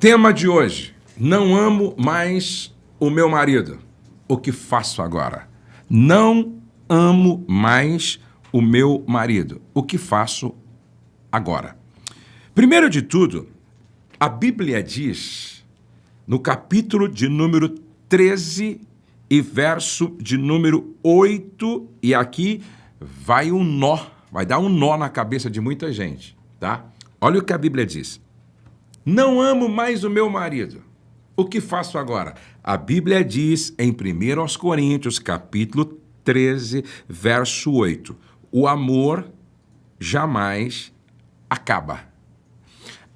Tema de hoje: não amo mais o meu marido. O que faço agora? Não amo mais o meu marido. O que faço agora? Primeiro de tudo, a Bíblia diz, no capítulo de número 13 e verso de número 8, e aqui vai dar um nó na cabeça de muita gente, tá? Olha o que a Bíblia diz. Não amo mais o meu marido. O que faço agora? A Bíblia diz em 1 Coríntios, capítulo 13, verso 8. O amor jamais acaba.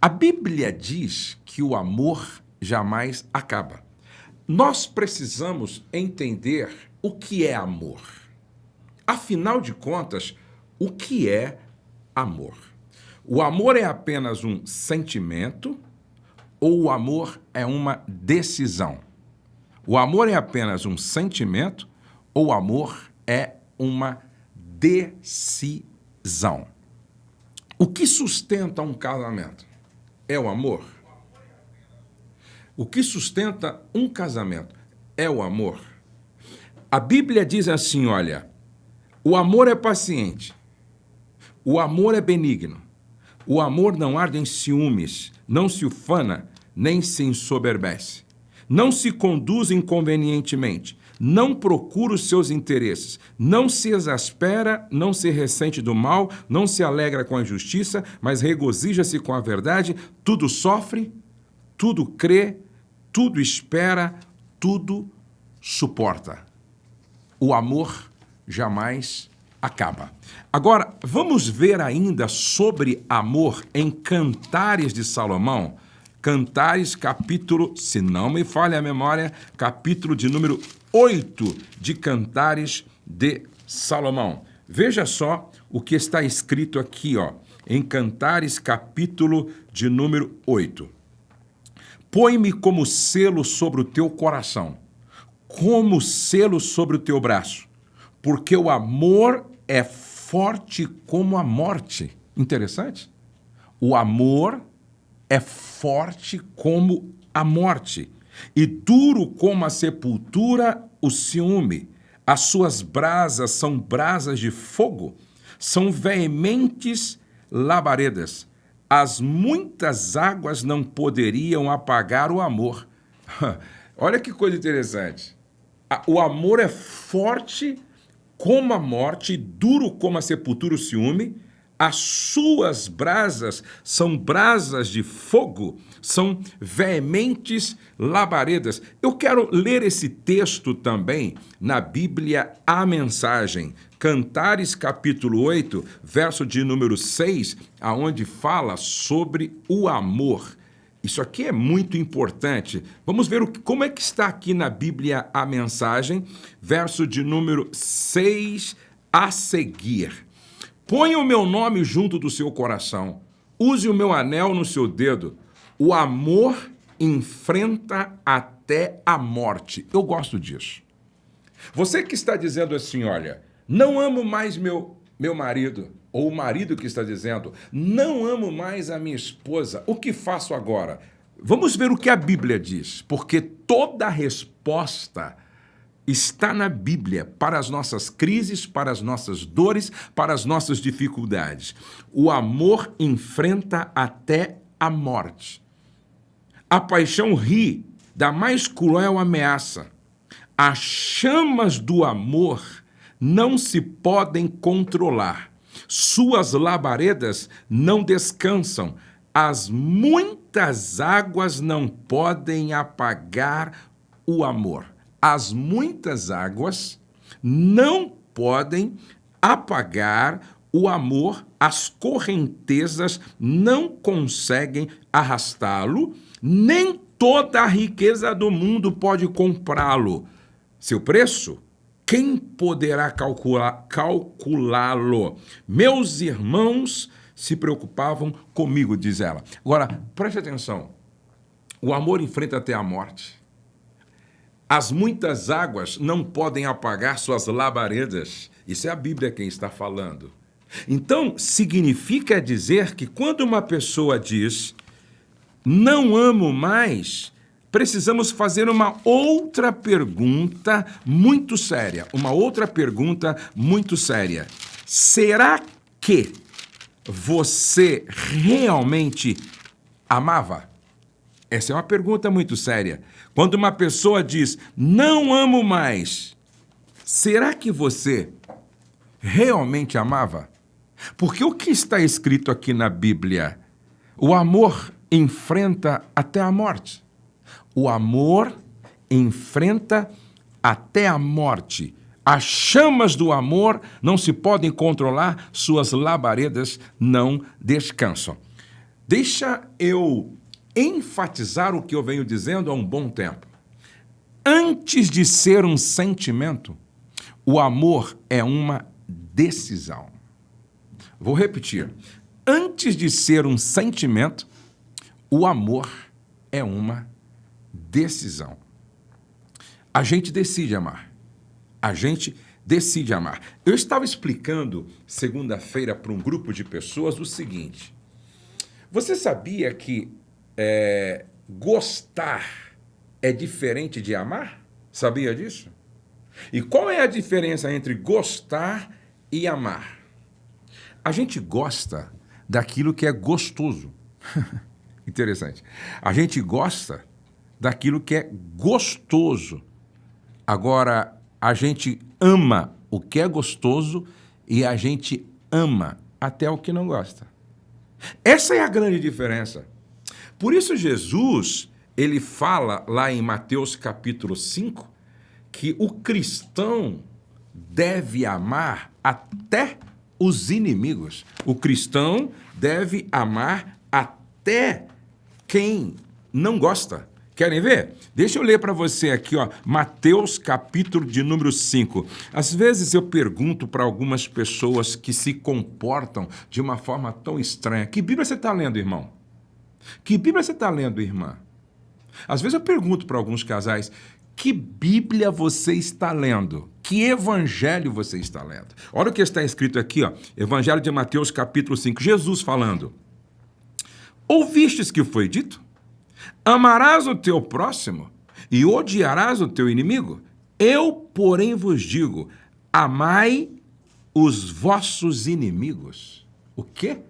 A Bíblia diz que o amor jamais acaba. Nós precisamos entender o que é amor. Afinal de contas, o que é amor? O amor é apenas um sentimento ou o amor é uma decisão? O amor é apenas um sentimento ou o amor é uma decisão? O que sustenta um casamento? É o amor? O que sustenta um casamento é o amor? A Bíblia diz assim, olha, o amor é paciente, o amor é benigno, o amor não arde em ciúmes, não se ufana, nem se ensoberbece, não se conduz inconvenientemente, não procura os seus interesses, não se exaspera, não se ressente do mal, não se alegra com a injustiça, mas regozija-se com a verdade, tudo sofre, tudo crê, tudo espera, tudo suporta. O amor jamais acaba. Agora, vamos ver ainda sobre amor em Cantares de Salomão. Cantares, capítulo, se não me falha a memória, capítulo de número 8 de Cantares de Salomão. Veja só o que está escrito aqui, ó, em Cantares, capítulo de número 8. Põe-me como selo sobre o teu coração, como selo sobre o teu braço, porque o amor é forte como a morte. Interessante? O amor é forte como a morte, e duro como a sepultura o ciúme. As suas brasas são brasas de fogo, são veementes labaredas. As muitas águas não poderiam apagar o amor. Olha que coisa interessante. O amor é forte como a morte, duro como a sepultura o ciúme. As suas brasas são brasas de fogo, são veementes labaredas. Eu quero ler esse texto também na Bíblia, a Mensagem, Cantares capítulo 8, verso de número 6, aonde fala sobre o amor. Isso aqui é muito importante. Vamos ver como é que está aqui na Bíblia, a Mensagem, verso de número 6 a seguir. Ponha o meu nome junto do seu coração, use o meu anel no seu dedo. O amor enfrenta até a morte. Eu gosto disso. Você que está dizendo assim, olha, não amo mais meu marido, ou o marido que está dizendo, não amo mais a minha esposa, o que faço agora? Vamos ver o que a Bíblia diz, porque toda a resposta está na Bíblia para as nossas crises, para as nossas dores, para as nossas dificuldades. O amor enfrenta até a morte. A paixão ri da mais cruel ameaça. As chamas do amor não se podem controlar. Suas labaredas não descansam. As muitas águas não podem apagar o amor. As muitas águas não podem apagar o amor, as correntezas não conseguem arrastá-lo, nem toda a riqueza do mundo pode comprá-lo. Seu preço? Quem poderá calculá-lo? Meus irmãos se preocupavam comigo, diz ela. Agora, preste atenção. O amor enfrenta até a morte. As muitas águas não podem apagar suas labaredas. Isso é a Bíblia quem está falando. Então, significa dizer que quando uma pessoa diz não amo mais, precisamos fazer uma outra pergunta muito séria. Uma outra pergunta muito séria. Será que você realmente amava? Essa é uma pergunta muito séria. Quando uma pessoa diz, não amo mais, será que você realmente amava? Porque o que está escrito aqui na Bíblia? O amor enfrenta até a morte. O amor enfrenta até a morte. As chamas do amor não se podem controlar, suas labaredas não descansam. Deixa eu enfatizar o que eu venho dizendo há um bom tempo. Antes de ser um sentimento, o amor é uma decisão. Vou repetir. Antes de ser um sentimento, o amor é uma decisão. A gente decide amar. A gente decide amar. Eu estava explicando segunda-feira para um grupo de pessoas o seguinte. Você sabia que gostar é diferente de amar? Sabia disso? E qual é a diferença entre gostar e amar? A gente gosta daquilo que é gostoso. Interessante. A gente gosta daquilo que é gostoso. Agora, a gente ama o que é gostoso e a gente ama até o que não gosta. Essa é a grande diferença. Por isso Jesus, ele fala lá em Mateus capítulo 5, que o cristão deve amar até os inimigos. O cristão deve amar até quem não gosta. Querem ver? Deixa eu ler para você aqui, ó, Mateus capítulo de número 5. Às vezes eu pergunto para algumas pessoas que se comportam de uma forma tão estranha. Que Bíblia você está lendo, irmão? Que Bíblia você está lendo, irmã? Às vezes eu pergunto para alguns casais, que Bíblia você está lendo? Que evangelho você está lendo? Olha o que está escrito aqui, ó, Evangelho de Mateus capítulo 5. Jesus falando. Ouvistes que foi dito? Amarás o teu próximo e odiarás o teu inimigo? Eu, porém, vos digo, amai os vossos inimigos. O quê?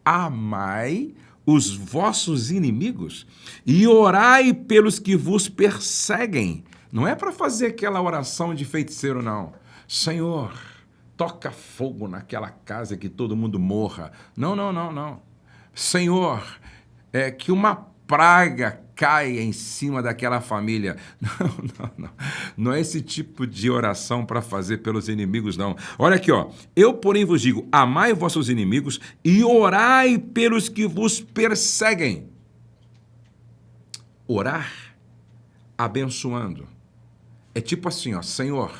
Amai os vossos inimigos e orai pelos que vos perseguem. Não é para fazer aquela oração de feiticeiro, não. Senhor, toca fogo naquela casa que todo mundo morra. Não, não, não, não. Senhor, que uma praga caia em cima daquela família. Não, não, não. Não é esse tipo de oração para fazer pelos inimigos, não. Olha aqui, ó. Eu, porém, vos digo, amai vossos inimigos e orai pelos que vos perseguem. Orar abençoando. É tipo assim, ó, Senhor,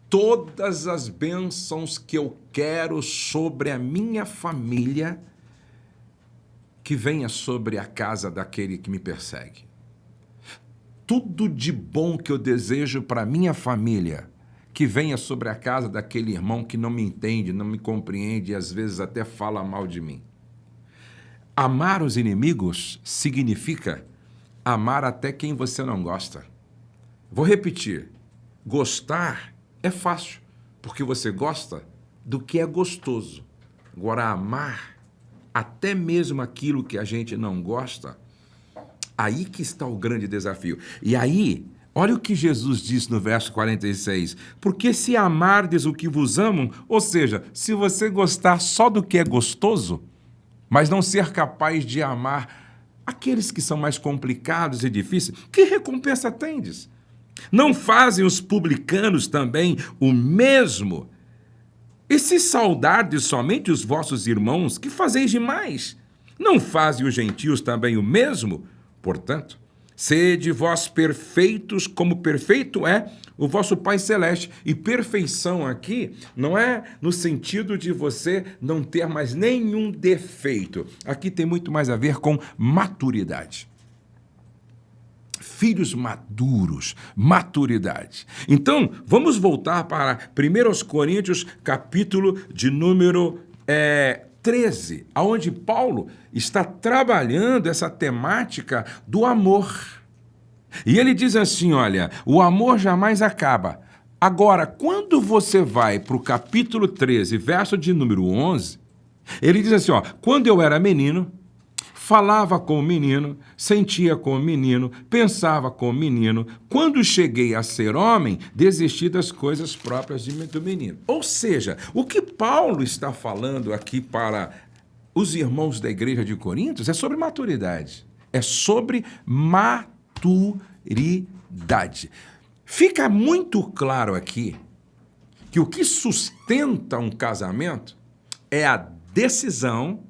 todas as bênçãos que eu quero sobre a minha família, que venha sobre a casa daquele que me persegue. Tudo de bom que eu desejo para a minha família, que venha sobre a casa daquele irmão que não me entende, não me compreende e às vezes até fala mal de mim. Amar os inimigos significa amar até quem você não gosta. Vou repetir. Gostar é fácil, porque você gosta do que é gostoso. Agora, amar até mesmo aquilo que a gente não gosta, aí que está o grande desafio. E aí, olha o que Jesus disse no verso 46. Porque se amardes o que vos amam, ou seja, se você gostar só do que é gostoso, mas não ser capaz de amar aqueles que são mais complicados e difíceis, que recompensa tendes? Não fazem os publicanos também o mesmo? E se saudardes somente os vossos irmãos, que fazeis demais? Não fazem os gentios também o mesmo? Portanto, sede vós perfeitos, como perfeito é o vosso Pai Celeste. E perfeição aqui não é no sentido de você não ter mais nenhum defeito. Aqui tem muito mais a ver com maturidade. Filhos maduros, maturidade. Então, vamos voltar para 1 Coríntios, capítulo de número 13, onde Paulo está trabalhando essa temática do amor. E ele diz assim, olha, o amor jamais acaba. Agora, quando você vai para o capítulo 13, verso de número 11, ele diz assim, ó, quando eu era menino, falava como menino, sentia como menino, pensava como menino. Quando cheguei a ser homem, desisti das coisas próprias do menino. Ou seja, o que Paulo está falando aqui para os irmãos da igreja de Coríntios é sobre maturidade. É sobre maturidade. Fica muito claro aqui que o que sustenta um casamento é a decisão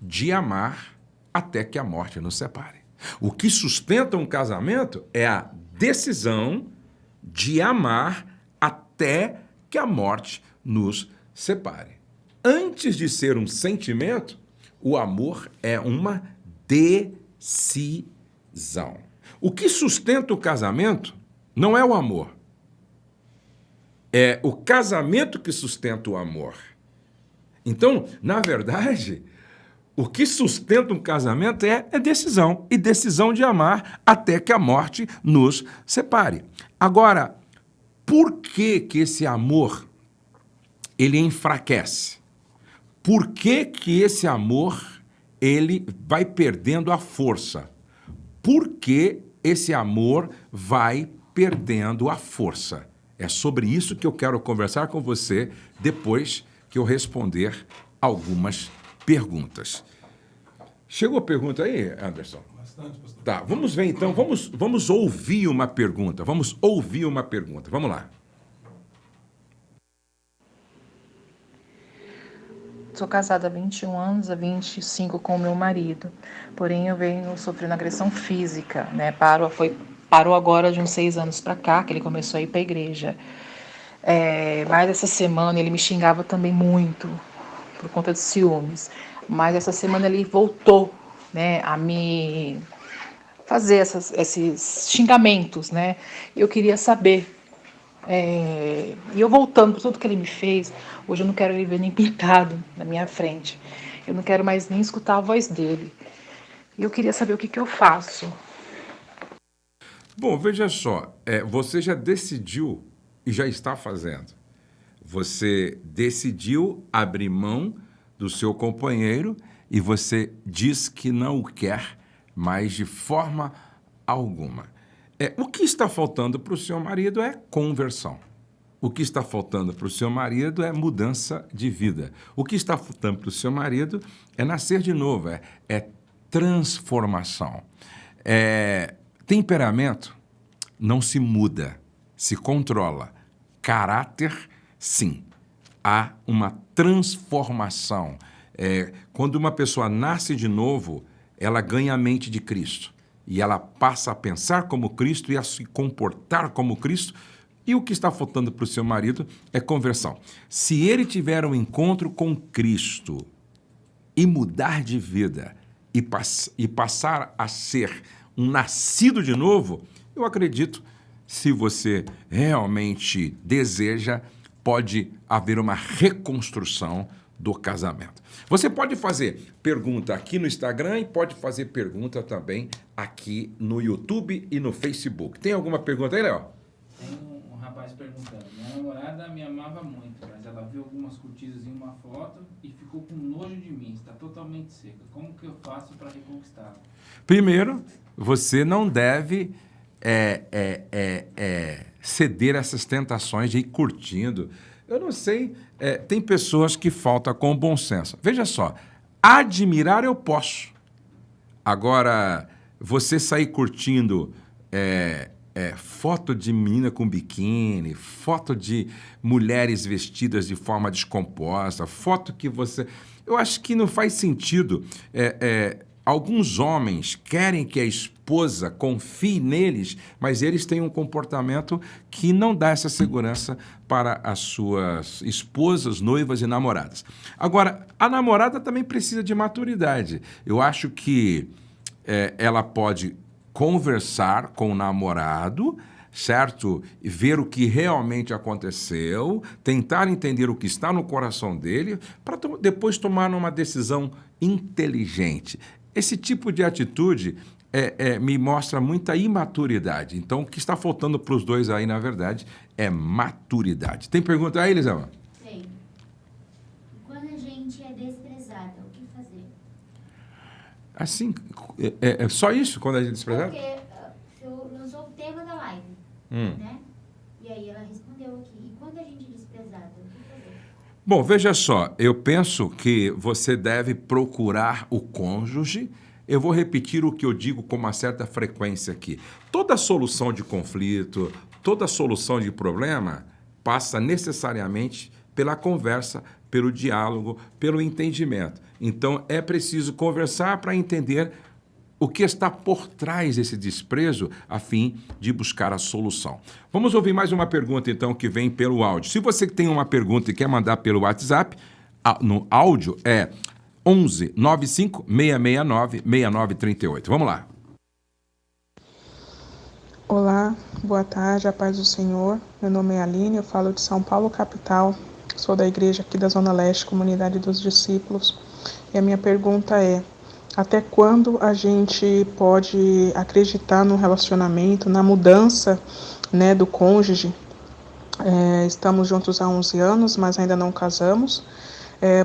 de amar até que a morte nos separe. O que sustenta um casamento é a decisão de amar até que a morte nos separe. Antes de ser um sentimento, o amor é uma decisão. O que sustenta o casamento não é o amor. É o casamento que sustenta o amor. Então, na verdade, o que sustenta um casamento é decisão, e decisão de amar até que a morte nos separe. Agora, por que que esse amor, ele enfraquece? Por que que esse amor, ele vai perdendo a força? Por que esse amor vai perdendo a força? É sobre isso que eu quero conversar com você depois que eu responder algumas perguntas. Chegou a pergunta aí, Anderson? Bastante, pastor. Tá, vamos ver então, vamos ouvir uma pergunta. Vamos lá. Sou casada há 21 anos, há 25 com o meu marido. Porém, eu venho sofrendo agressão física, né? Parou agora de uns 6 anos para cá, que ele começou a ir para a igreja. Mas essa semana ele me xingava também muito, por conta de ciúmes. Mas essa semana ele voltou, né, a me fazer esses xingamentos, né? Eu queria saber. E eu voltando por tudo que ele me fez, hoje eu não quero ele ver nem pintado na minha frente. Eu não quero mais nem escutar a voz dele. E eu queria saber o que eu faço. Bom, veja só, você já decidiu e já está fazendo. Você decidiu abrir mão do seu companheiro e você diz que não o quer mais de forma alguma. O que está faltando para o seu marido é conversão. O que está faltando para o seu marido é mudança de vida. O que está faltando para o seu marido é nascer de novo, é transformação. Temperamento não se muda, se controla. Caráter, sim. Há uma transformação. Quando uma pessoa nasce de novo, ela ganha a mente de Cristo. E ela passa a pensar como Cristo e a se comportar como Cristo. E o que está faltando para o seu marido é conversão. Se ele tiver um encontro com Cristo e mudar de vida e passar a ser um nascido de novo, eu acredito, se você realmente deseja, pode haver uma reconstrução do casamento. Você pode fazer pergunta aqui no Instagram e pode fazer pergunta também aqui no YouTube e no Facebook. Tem alguma pergunta aí, Léo? Tem um rapaz perguntando. Minha namorada me amava muito, mas ela viu algumas curtidas em uma foto e ficou com nojo de mim. Está totalmente seca. Como que eu faço para reconquistá-la? Primeiro, você não deve ceder a essas tentações de ir curtindo. Eu não sei, tem pessoas que faltam com bom senso. Veja só, admirar eu posso. Agora, você sair curtindo foto de menina com biquíni, foto de mulheres vestidas de forma descomposta, foto que você... Eu acho que não faz sentido. Alguns homens querem que a esposa confie neles, mas eles têm um comportamento que não dá essa segurança para as suas esposas, noivas e namoradas. Agora, a namorada também precisa de maturidade. Eu acho que ela pode conversar com o namorado certo? E ver o que realmente aconteceu, tentar entender o que está no coração dele, para depois tomar uma decisão inteligente. Esse tipo de atitude me mostra muita imaturidade. Então, o que está faltando para os dois aí, na verdade, é maturidade. Tem pergunta aí, Elisama? Tem. Quando a gente é desprezada, o que fazer? Assim, é só isso quando a gente é desprezado? Porque eu lançou o tema da live, né? E aí ela respondeu aqui. E quando a gente é desprezada, o que fazer? Bom, veja só, eu penso que você deve procurar o cônjuge. Eu vou repetir o que eu digo com uma certa frequência aqui. Toda solução de conflito, toda solução de problema passa necessariamente pela conversa, pelo diálogo, pelo entendimento. Então, é preciso conversar para entender o que está por trás desse desprezo a fim de buscar a solução. Vamos ouvir mais uma pergunta, então, que vem pelo áudio. Se você tem uma pergunta e quer mandar pelo WhatsApp, no áudio é 11 95 669 6938. Vamos lá. Olá, boa tarde, a paz do Senhor. Meu nome é Aline, eu falo de São Paulo, capital. Sou da igreja aqui da Zona Leste, Comunidade dos Discípulos. E a minha pergunta é: até quando a gente pode acreditar no relacionamento, na mudança, né, do cônjuge? Estamos juntos há 11 anos, mas ainda não casamos,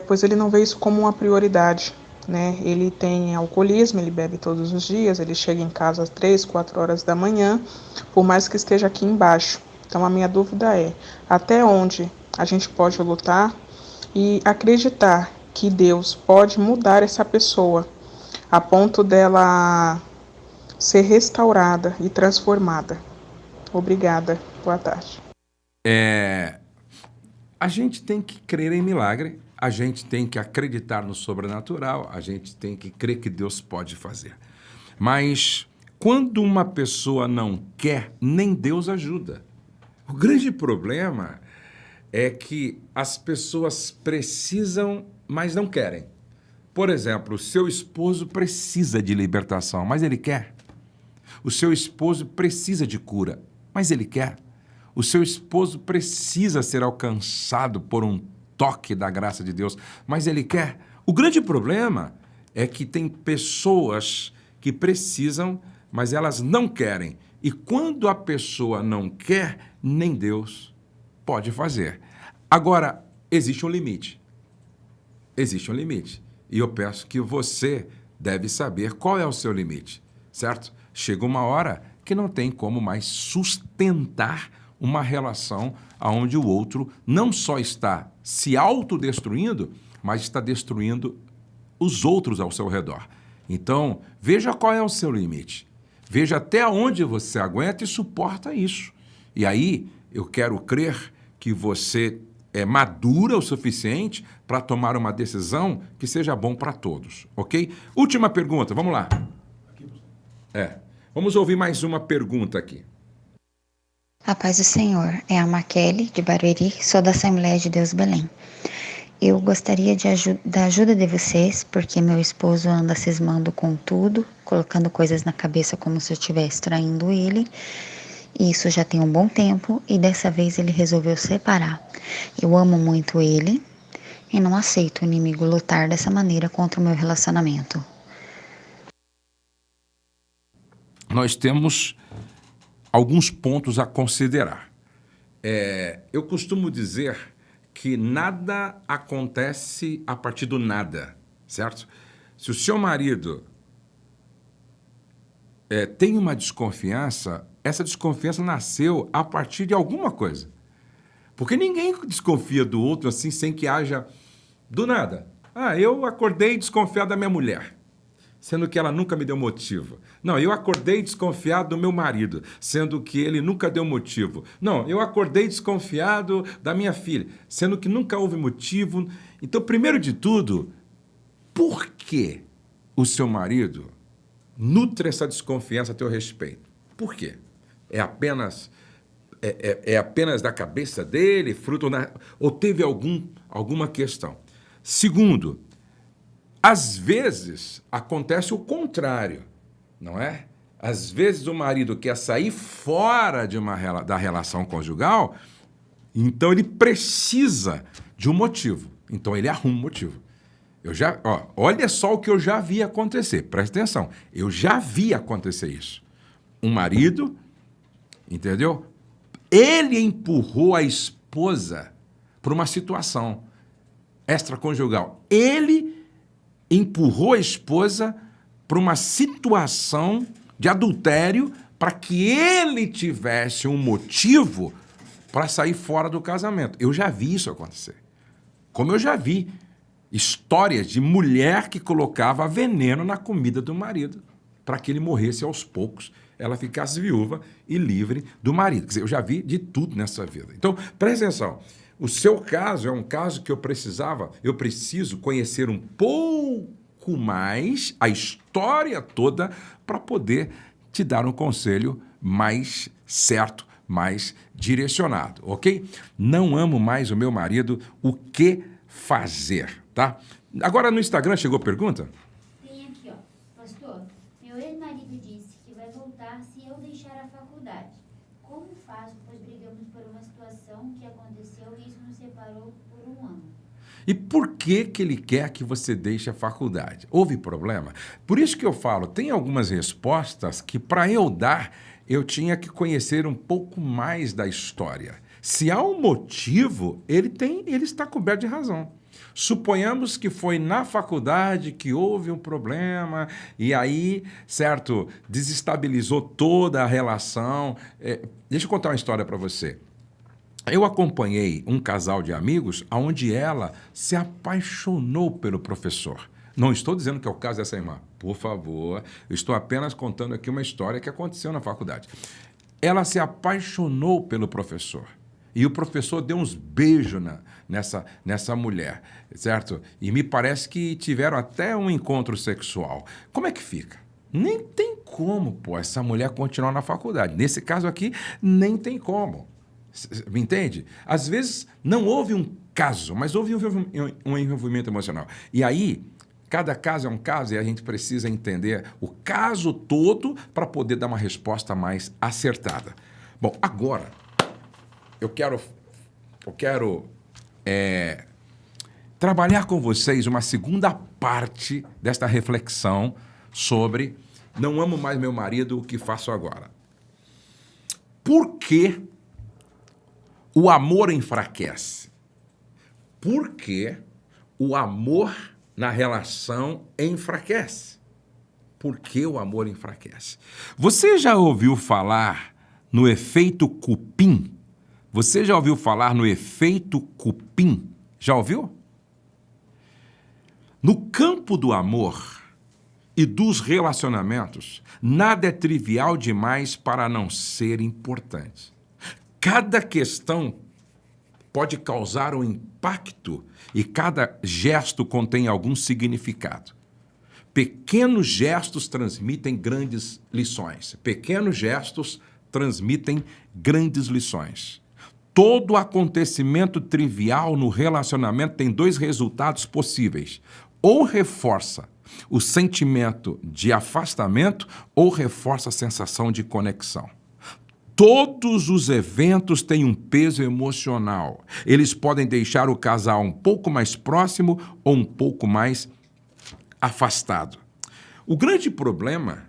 pois ele não vê isso como uma prioridade, né? Ele tem alcoolismo, ele bebe todos os dias, ele chega em casa às 3, 4 horas da manhã, por mais que esteja aqui embaixo. Então a minha dúvida é: até onde a gente pode lutar e acreditar que Deus pode mudar essa pessoa a ponto dela ser restaurada e transformada? Obrigada. Boa tarde. A gente tem que crer em milagre, a gente tem que acreditar no sobrenatural, a gente tem que crer que Deus pode fazer. Mas quando uma pessoa não quer, nem Deus ajuda. O grande problema é que as pessoas precisam, mas não querem. Por exemplo, o seu esposo precisa de libertação, mas ele quer. O seu esposo precisa de cura, mas ele quer. O seu esposo precisa ser alcançado por um toque da graça de Deus, mas ele quer. O grande problema é que tem pessoas que precisam, mas elas não querem. E quando a pessoa não quer, nem Deus pode fazer. Agora, existe um limite. Existe um limite. E eu peço que você deve saber qual é o seu limite, certo? Chega uma hora que não tem como mais sustentar uma relação onde o outro não só está se autodestruindo, mas está destruindo os outros ao seu redor. Então, veja qual é o seu limite. Veja até onde você aguenta e suporta isso. E aí, eu quero crer que você é madura o suficiente para tomar uma decisão que seja bom para todos, ok? Última pergunta, vamos lá. Vamos ouvir mais uma pergunta aqui. A paz do Senhor, é a Maquele de Barueri, sou da Assembleia de Deus Belém. Eu gostaria da ajuda de vocês, porque meu esposo anda cismando com tudo, colocando coisas na cabeça como se eu estivesse traindo ele. Isso já tem um bom tempo e dessa vez ele resolveu separar. Eu amo muito ele e não aceito o inimigo lutar dessa maneira contra o meu relacionamento. Nós temos alguns pontos a considerar. Eu costumo dizer que nada acontece a partir do nada, certo? Se o seu marido tem uma desconfiança, essa desconfiança nasceu a partir de alguma coisa. Porque ninguém desconfia do outro assim sem que haja do nada. Eu acordei desconfiado da minha mulher, sendo que ela nunca me deu motivo. Não, eu acordei desconfiado do meu marido, sendo que ele nunca deu motivo. Não, eu acordei desconfiado da minha filha, sendo que nunca houve motivo. Então, primeiro de tudo, por que o seu marido nutre essa desconfiança a teu respeito? Por quê? É apenas da cabeça dele, fruto ou teve alguma questão? Segundo, às vezes acontece o contrário, não é? Às vezes o marido quer sair fora da relação conjugal, então ele precisa de um motivo. Então ele arruma um motivo. Olha só o que eu já vi acontecer. Presta atenção. Eu já vi acontecer isso. Um marido, entendeu? Ele empurrou a esposa para uma situação extraconjugal. Ele empurrou a esposa para uma situação de adultério para que ele tivesse um motivo para sair fora do casamento. Eu já vi isso acontecer. Como eu já vi histórias de mulher que colocava veneno na comida do marido para que ele morresse aos poucos, ela ficasse viúva e livre do marido. Quer dizer, eu já vi de tudo nessa vida. Então, presta atenção. O seu caso é um caso que eu preciso conhecer um pouco mais a história toda para poder te dar um conselho mais certo, mais direcionado, ok? Não amo mais o meu marido, o que fazer, tá? Agora no Instagram chegou pergunta? Tem aqui, ó. Pastor, meu ex-marido disse que vai voltar se eu deixar a faculdade. Como faço, pois brigamos por uma situação que aconteceu e isso nos separou por um ano. E por que ele quer que você deixe a faculdade? Houve problema? Por isso que eu falo, tem algumas respostas que para eu dar, eu tinha que conhecer um pouco mais da história. Se há um motivo, ele está coberto de razão. Suponhamos que foi na faculdade que houve um problema e aí, certo, desestabilizou toda a relação. Deixa eu contar uma história para você. Eu acompanhei um casal de amigos onde ela se apaixonou pelo professor. Não estou dizendo que é o caso dessa irmã. Por favor, eu estou apenas contando aqui uma história que aconteceu na faculdade. Ela se apaixonou pelo professor. E o professor deu uns beijos nessa mulher, certo? E me parece que tiveram até um encontro sexual. Como é que fica? Nem tem como, essa mulher continuar na faculdade. Nesse caso aqui, nem tem como. Me entende? Às vezes não houve um caso, mas houve um envolvimento emocional. E aí, cada caso é um caso e a gente precisa entender o caso todo para poder dar uma resposta mais acertada. Bom, agora eu quero trabalhar com vocês uma segunda parte desta reflexão sobre não amo mais meu marido, o que faço agora? Por que o amor enfraquece? Por que o amor na relação enfraquece? Por que o amor enfraquece? Você já ouviu falar no efeito cupim? Você já ouviu falar no efeito cupim? Já ouviu? No campo do amor e dos relacionamentos, nada é trivial demais para não ser importante. Cada questão pode causar um impacto e cada gesto contém algum significado. Pequenos gestos transmitem grandes lições. Pequenos gestos transmitem grandes lições. Todo acontecimento trivial no relacionamento tem dois resultados possíveis. Ou reforça o sentimento de afastamento ou reforça a sensação de conexão. Todos os eventos têm um peso emocional. Eles podem deixar o casal um pouco mais próximo ou um pouco mais afastado. O grande problema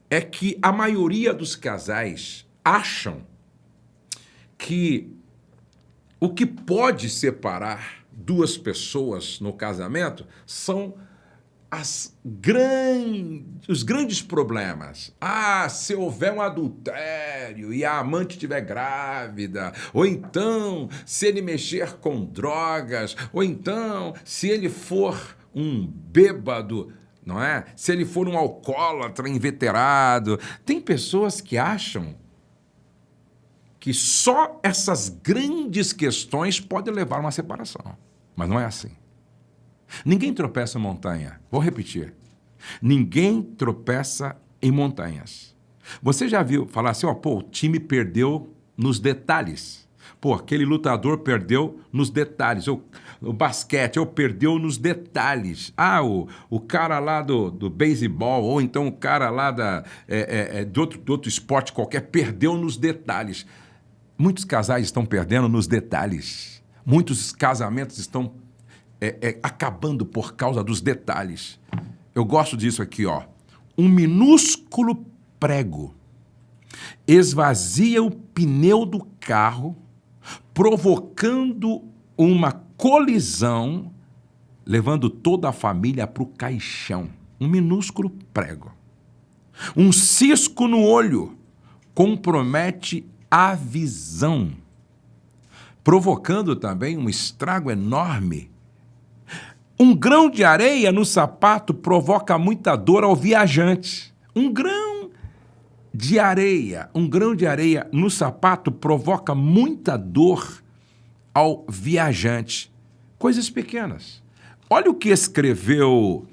é que a maioria dos casais acham que o que pode separar duas pessoas no casamento são os grandes problemas. Se houver um adultério e a amante estiver grávida, ou então se ele mexer com drogas, ou então se ele for um bêbado, não é? Se ele for um alcoólatra inveterado. Tem pessoas que acham que só essas grandes questões podem levar a uma separação. Mas não é assim. Ninguém tropeça em montanha. Vou repetir. Ninguém tropeça em montanhas. Você já viu falar assim, o time perdeu nos detalhes. Pô, aquele lutador perdeu nos detalhes. O basquete, perdeu nos detalhes. Ah, o cara lá do beisebol, ou então o cara lá do outro esporte qualquer, perdeu nos detalhes. Muitos casais estão perdendo nos detalhes. Muitos casamentos estão acabando por causa dos detalhes. Eu gosto disso aqui, ó. Um minúsculo prego esvazia o pneu do carro, provocando uma colisão, levando toda a família para o caixão. Um minúsculo prego. Um cisco no olho compromete a visão, provocando também um estrago enorme. Um grão de areia no sapato provoca muita dor ao viajante. Um grão de areia no sapato provoca muita dor ao viajante. Coisas pequenas. Olha o que escreveu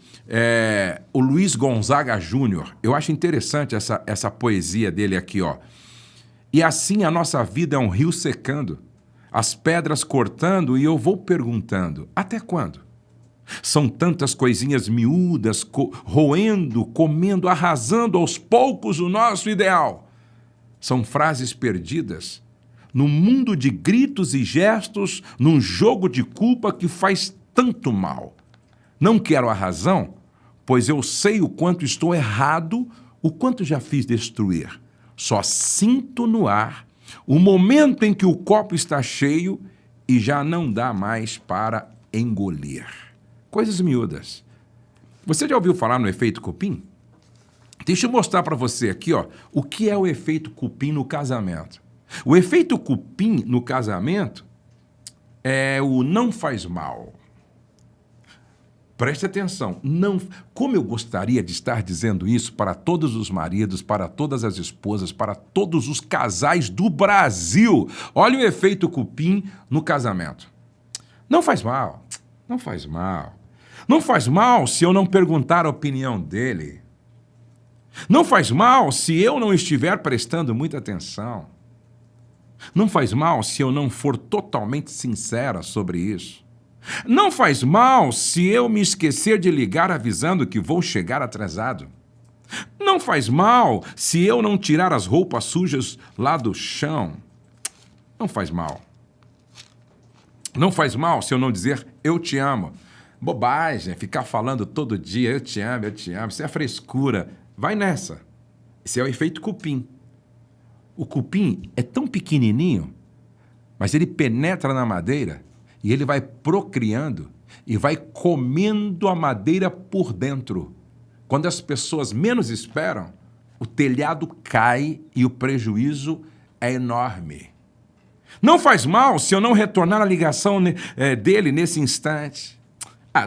o Luiz Gonzaga Júnior. Eu acho interessante essa poesia dele aqui, ó. E assim a nossa vida é um rio secando, as pedras cortando, e eu vou perguntando, até quando? São tantas coisinhas miúdas, roendo, comendo, arrasando aos poucos o nosso ideal. São frases perdidas num mundo de gritos e gestos, num jogo de culpa que faz tanto mal. Não quero a razão, pois eu sei o quanto estou errado, o quanto já fiz destruir. Só sinto no ar o momento em que o copo está cheio e já não dá mais para engolir. Coisas miúdas. Você já ouviu falar no efeito cupim? Deixa eu mostrar para você aqui, ó, o que é o efeito cupim no casamento. O efeito cupim no casamento é o não faz mal. Preste atenção, como eu gostaria de estar dizendo isso para todos os maridos, para todas as esposas, para todos os casais do Brasil. Olha o efeito cupim no casamento. Não faz mal, não faz mal. Não faz mal se eu não perguntar a opinião dele. Não faz mal se eu não estiver prestando muita atenção. Não faz mal se eu não for totalmente sincera sobre isso. Não faz mal se eu me esquecer de ligar avisando que vou chegar atrasado. Não faz mal se eu não tirar as roupas sujas lá do chão. Não faz mal. Não faz mal se eu não dizer eu te amo. Bobagem, ficar falando todo dia eu te amo, isso é frescura. Vai nessa. Esse é o efeito cupim. O cupim é tão pequenininho, mas ele penetra na madeira e ele vai procriando e vai comendo a madeira por dentro. Quando as pessoas menos esperam, o telhado cai e o prejuízo é enorme. Não faz mal se eu não retornar a ligação dele nesse instante.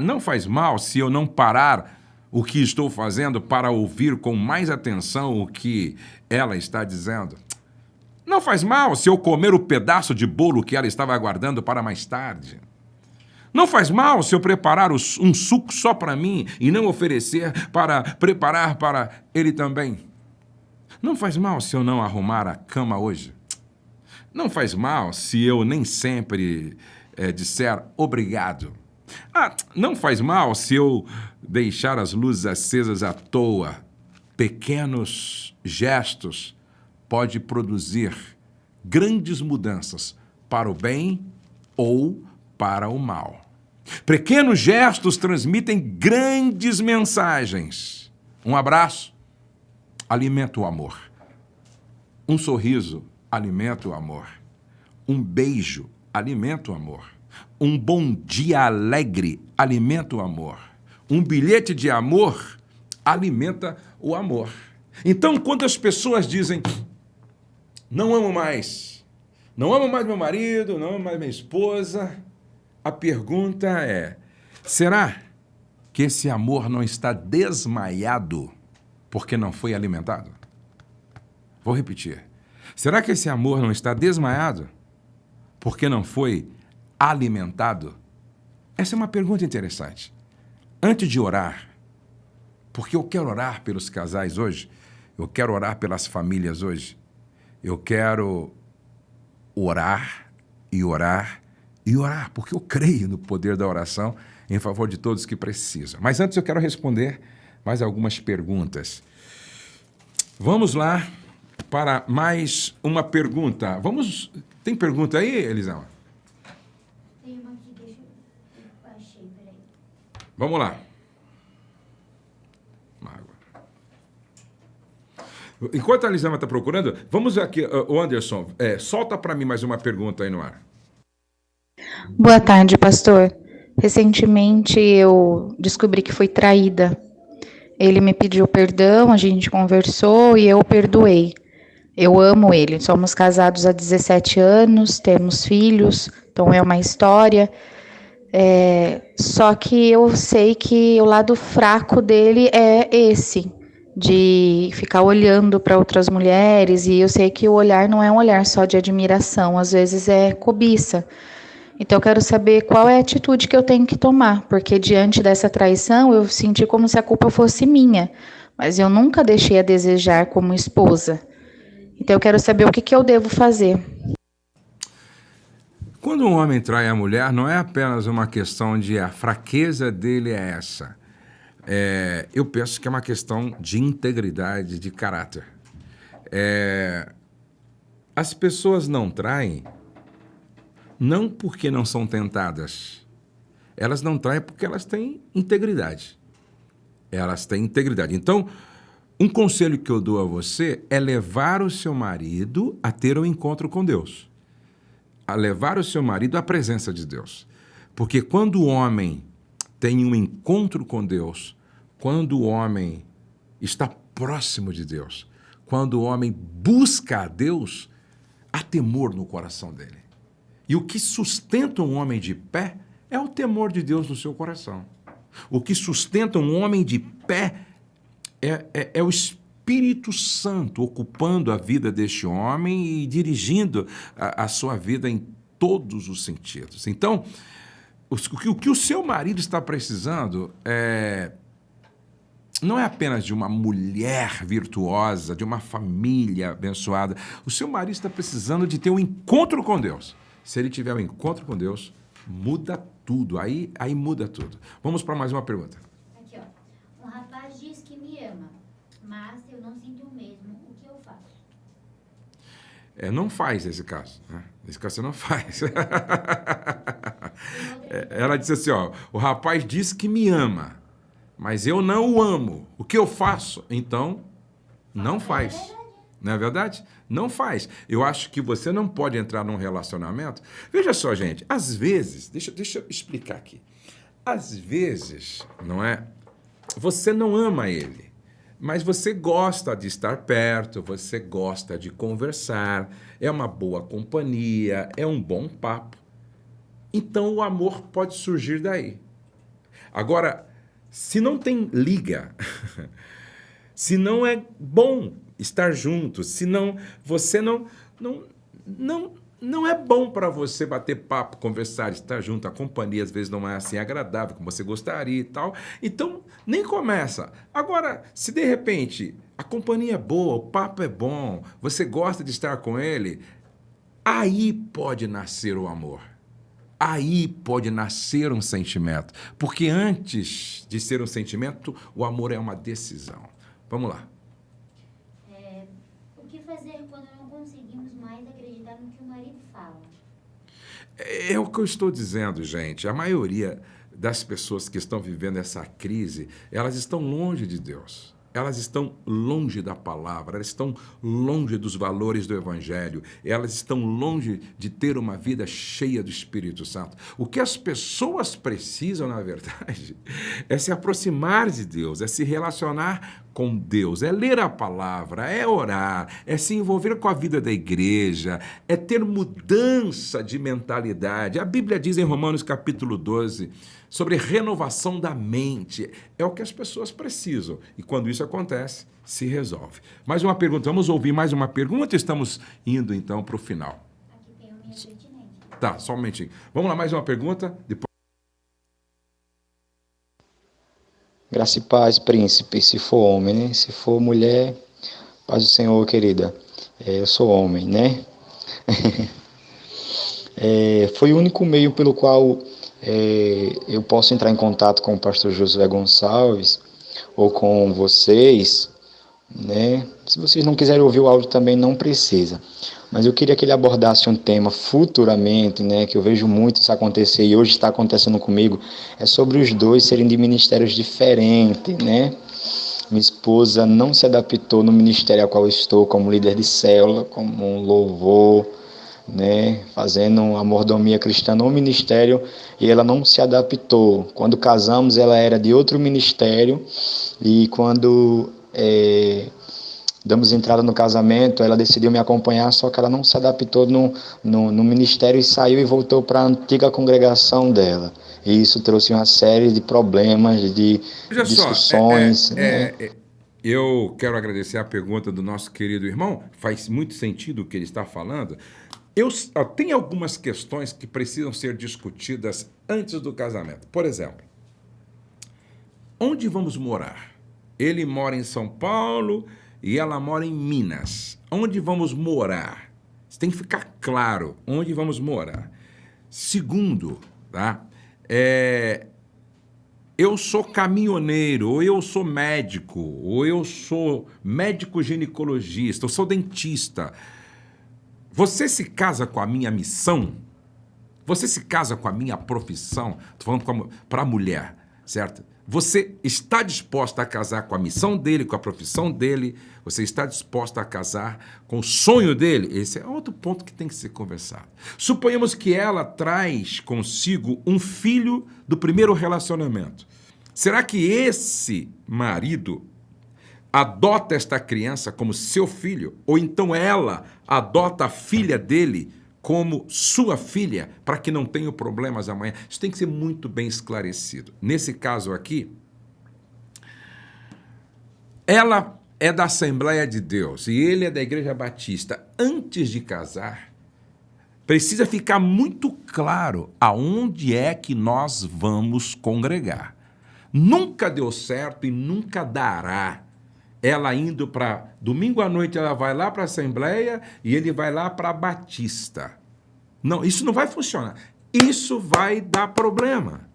Não faz mal se eu não parar o que estou fazendo para ouvir com mais atenção o que ela está dizendo. Não faz mal se eu comer o pedaço de bolo que ela estava aguardando para mais tarde. Não faz mal se eu preparar um suco só para mim e não oferecer para preparar para ele também. Não faz mal se eu não arrumar a cama hoje. Não faz mal se eu nem sempre disser obrigado. Não faz mal se eu deixar as luzes acesas à toa. Pequenos gestos podem produzir grandes mudanças para o bem ou para o mal. Pequenos gestos transmitem grandes mensagens. Um abraço alimenta o amor. Um sorriso alimenta o amor. Um beijo alimenta o amor. Um bom dia alegre alimenta o amor. Um bilhete de amor alimenta o amor. Então, quando as pessoas dizem não amo mais meu marido, não amo mais minha esposa, a pergunta é, será que esse amor não está desmaiado porque não foi alimentado? Vou repetir. Será que esse amor não está desmaiado porque não foi alimentado? Essa é uma pergunta interessante. Antes de orar, porque eu quero orar pelos casais hoje, eu quero orar pelas famílias hoje, eu quero orar e orar, e orar, porque eu creio no poder da oração em favor de todos que precisam. Mas antes eu quero responder mais algumas perguntas. Vamos lá para mais uma pergunta. Tem pergunta aí, Elisama? Tem uma aqui, deixa eu achei, peraí. Vamos lá. Uma água. Enquanto a Elisama está procurando, vamos aqui, o Anderson, solta para mim mais uma pergunta aí no ar. Boa tarde, pastor. Recentemente eu descobri que fui traída. Ele me pediu perdão, a gente conversou e eu perdoei. Eu amo ele. Somos casados há 17 anos, temos filhos, então é uma história. Só que eu sei que o lado fraco dele é esse, de ficar olhando para outras mulheres, e eu sei que o olhar não é um olhar só de admiração, às vezes é cobiça. Então eu quero saber qual é a atitude que eu tenho que tomar, porque diante dessa traição eu senti como se a culpa fosse minha, mas eu nunca deixei a desejar como esposa. Então eu quero saber o que eu devo fazer. Quando um homem trai a mulher, não é apenas uma questão de a fraqueza dele é essa. Eu penso que é uma questão de integridade, de caráter. As pessoas não traem não porque não são tentadas. Elas não traem porque elas têm integridade. Elas têm integridade. Então, um conselho que eu dou a você é levar o seu marido a ter um encontro com Deus. A levar o seu marido à presença de Deus. Porque quando o homem tem um encontro com Deus, quando o homem está próximo de Deus, quando o homem busca a Deus, há temor no coração dele. E o que sustenta um homem de pé é o temor de Deus no seu coração. O que sustenta um homem de pé é o Espírito Santo ocupando a vida deste homem e dirigindo a sua vida em todos os sentidos. Então, o que o seu marido está precisando não é apenas de uma mulher virtuosa, de uma família abençoada. O seu marido está precisando de ter um encontro com Deus. Se ele tiver um encontro com Deus, muda tudo. Aí muda tudo. Vamos para mais uma pergunta. Aqui, ó. Um rapaz diz que me ama, mas eu não sinto o mesmo. O que eu faço? Não faz esse caso. Né? Nesse caso você não faz. Ela disse assim, ó, o rapaz diz que me ama, mas eu não o amo. O que eu faço? Então, não faz. Não é verdade? Não faz. Eu acho que você não pode entrar num relacionamento. Veja só, gente, às vezes, deixa eu explicar aqui. Às vezes, não é? Você não ama ele, mas você gosta de estar perto, você gosta de conversar, é uma boa companhia, é um bom papo. Então o amor pode surgir daí. Agora, se não tem liga, se não é bom estar junto, se não, você não é bom para você bater papo, conversar, estar junto, a companhia às vezes não é assim agradável como você gostaria e tal, então nem começa. Agora, se de repente a companhia é boa, o papo é bom, você gosta de estar com ele, aí pode nascer o amor. Aí pode nascer um sentimento, porque antes de ser um sentimento, o amor é uma decisão. Vamos lá. O que fazer quando não conseguimos mais acreditar no que o marido fala? É o que eu estou dizendo, gente. A maioria das pessoas que estão vivendo essa crise, elas estão longe de Deus. Elas estão longe da palavra, elas estão longe dos valores do Evangelho, elas estão longe de ter uma vida cheia do Espírito Santo. O que as pessoas precisam, na verdade, é se aproximar de Deus, é se relacionar com Deus, é ler a palavra, é orar, é se envolver com a vida da igreja, é ter mudança de mentalidade. A Bíblia diz em Romanos capítulo 12 sobre renovação da mente. É o que as pessoas precisam. E quando isso acontece, se resolve. Mais uma pergunta. Vamos ouvir mais uma pergunta? Estamos indo, então, para o final. Aqui tem o minha pertinente. Tá, só um momentinho. Vamos lá, mais uma pergunta? Depois... Graça e paz, príncipe, se for homem, né? Se for mulher, paz do Senhor, querida. Eu sou homem, né? Foi o único meio pelo qual eu posso entrar em contato com o pastor Josué Gonçalves ou com vocês, né? Se vocês não quiserem ouvir o áudio também não precisa, mas eu queria que ele abordasse um tema futuramente, né, que eu vejo muito isso acontecer e hoje está acontecendo comigo, é sobre os dois serem de ministérios diferentes, né? Minha esposa não se adaptou no ministério ao qual eu estou, como líder de célula, como um louvor, né, fazendo a mordomia cristã no ministério, e ela não se adaptou. Quando casamos, ela era de outro ministério, e quando damos entrada no casamento, ela decidiu me acompanhar, só que ela não se adaptou no ministério e saiu e voltou para a antiga congregação dela. E isso trouxe uma série de problemas, de Veja discussões. só, né? eu quero agradecer a pergunta do nosso querido irmão, faz muito sentido o que ele está falando. Tem algumas questões que precisam ser discutidas antes do casamento. Por exemplo, onde vamos morar? Ele mora em São Paulo e ela mora em Minas. Onde vamos morar? Isso tem que ficar claro, onde vamos morar. Segundo, tá? Eu sou caminhoneiro, ou eu sou médico, ou eu sou médico ginecologista, eu sou dentista. Você se casa com a minha missão? Você se casa com a minha profissão? Estou falando para a mulher, certo? Você está disposta a casar com a missão dele, com a profissão dele? Você está disposta a casar com o sonho dele? Esse é outro ponto que tem que ser conversado. Suponhamos que ela traz consigo um filho do primeiro relacionamento. Será que esse marido adota esta criança como seu filho? Ou então ela adota a filha dele como sua filha, para que não tenha problemas amanhã? Isso tem que ser muito bem esclarecido. Nesse caso aqui, ela é da Assembleia de Deus e ele é da Igreja Batista. Antes de casar, precisa ficar muito claro aonde é que nós vamos congregar. Nunca deu certo e nunca dará. Ela indo para... Domingo à noite ela vai lá para a Assembleia e ele vai lá para a Batista. Não, isso não vai funcionar. Isso vai dar problema.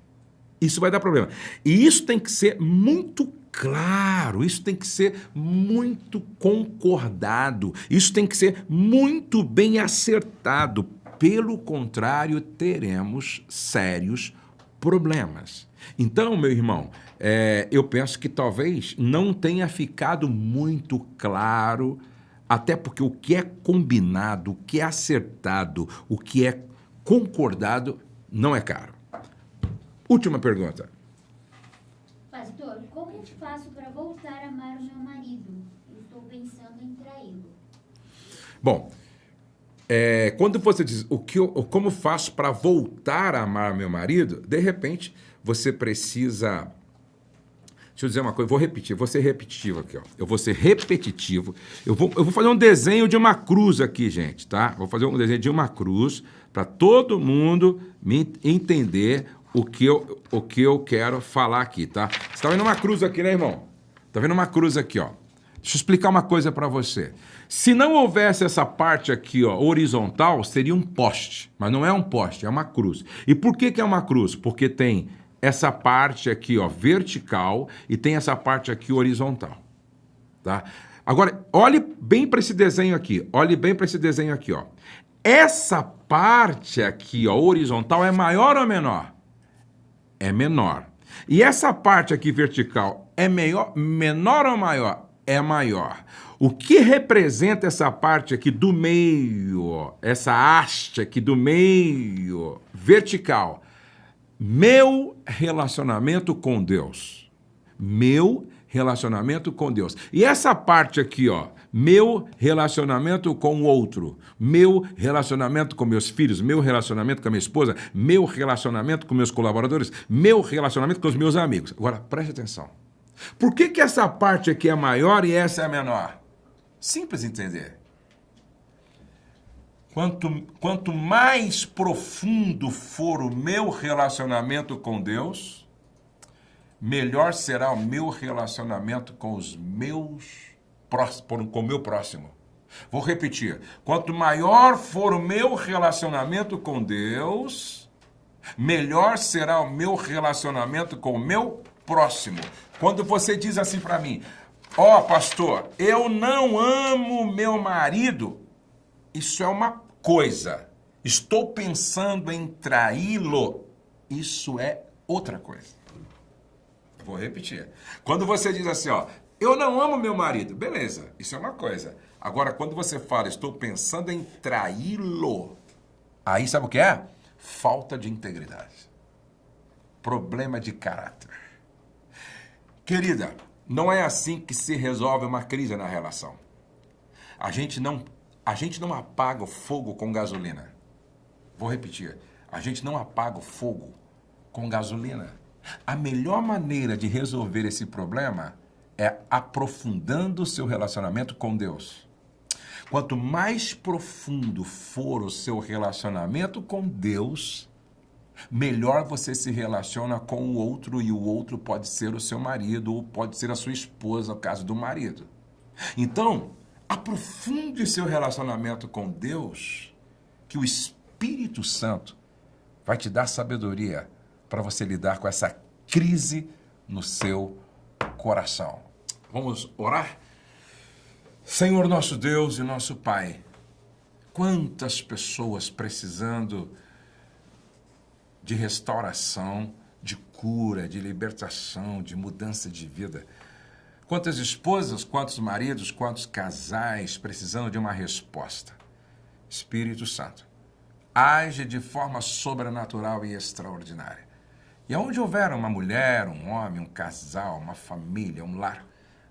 Isso vai dar problema. E isso tem que ser muito claro, isso tem que ser muito concordado, isso tem que ser muito bem acertado. Pelo contrário, teremos sérios problemas. Então, meu irmão, eu penso que talvez não tenha ficado muito claro, até porque o que é combinado, o que é acertado, o que é concordado, não é caro. Última pergunta. Pastor, como faço para voltar a amar o meu marido? Eu estou pensando em traí-lo. Bom, quando você diz como faço para voltar a amar meu marido, de repente você precisa... Deixa eu dizer uma coisa, vou ser repetitivo aqui, ó. Eu vou ser repetitivo. Eu vou fazer um desenho de uma cruz aqui, gente, tá? Vou fazer um desenho de uma cruz para todo mundo me entender o que eu quero falar aqui, tá? Você tá vendo uma cruz aqui, né, irmão? Tá vendo uma cruz aqui, ó. Deixa eu explicar uma coisa para você. Se não houvesse essa parte aqui, ó, horizontal, seria um poste. Mas não é um poste, é uma cruz. E por que é uma cruz? Porque tem essa parte aqui, ó, vertical e tem essa parte aqui horizontal, tá? Agora, olhe bem para esse desenho aqui. Olhe bem para esse desenho aqui, ó. Essa parte aqui, ó, horizontal, é maior ou menor? É menor. E essa parte aqui vertical é menor ou maior? É maior. O que representa essa parte aqui do meio, ó, essa haste aqui do meio, vertical? Meu relacionamento com Deus. Meu relacionamento com Deus. E essa parte aqui, ó, meu relacionamento com o outro, meu relacionamento com meus filhos, meu relacionamento com a minha esposa, meu relacionamento com meus colaboradores, meu relacionamento com os meus amigos. Agora, preste atenção. Por que essa parte aqui é maior e essa é menor? Simples entender. Quanto mais profundo for o meu relacionamento com Deus, melhor será o meu relacionamento com o meu próximo. Vou repetir. Quanto maior for o meu relacionamento com Deus, melhor será o meu relacionamento com o meu próximo. Quando você diz assim para mim, pastor, eu não amo meu marido, isso é uma coisa. Estou pensando em traí-lo, isso é outra coisa. Vou repetir. Quando você diz assim, eu não amo meu marido, beleza, isso é uma coisa. Agora, quando você fala, estou pensando em traí-lo, aí sabe o que é? Falta de integridade. Problema de caráter. Querida, não é assim que se resolve uma crise na relação. A gente não apaga o fogo com gasolina. Vou repetir. A gente não apaga o fogo com gasolina. A melhor maneira de resolver esse problema é aprofundando o seu relacionamento com Deus. Quanto mais profundo for o seu relacionamento com Deus, melhor você se relaciona com o outro, e o outro pode ser o seu marido ou pode ser a sua esposa, no caso do marido. Então, aprofunde seu relacionamento com Deus, que o Espírito Santo vai te dar sabedoria para você lidar com essa crise no seu coração. Vamos orar? Senhor nosso Deus e nosso Pai, quantas pessoas precisando de restauração, de cura, de libertação, de mudança de vida. Quantas esposas, quantos maridos, quantos casais precisando de uma resposta. Espírito Santo, age de forma sobrenatural e extraordinária. E aonde houver uma mulher, um homem, um casal, uma família, um lar,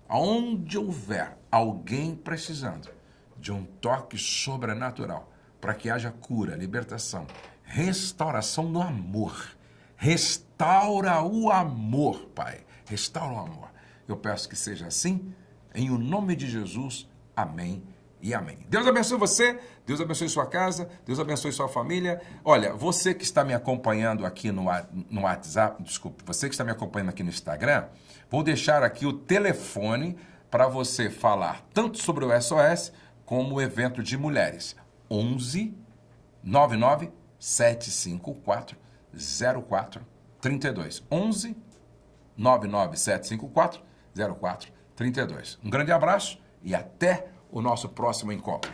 aonde houver alguém precisando de um toque sobrenatural para que haja cura, libertação, restauração no amor. Restaura o amor, Pai. Restaura o amor. Eu peço que seja assim, em o nome de Jesus. Amém e amém. Deus abençoe você, Deus abençoe sua casa, Deus abençoe sua família. Olha, você que está me acompanhando aqui no WhatsApp, você que está me acompanhando aqui no Instagram, vou deixar aqui o telefone para você falar tanto sobre o SOS como o evento de mulheres. 11 99 754 0432. 11 99 754 0432. Um grande abraço e até o nosso próximo encontro.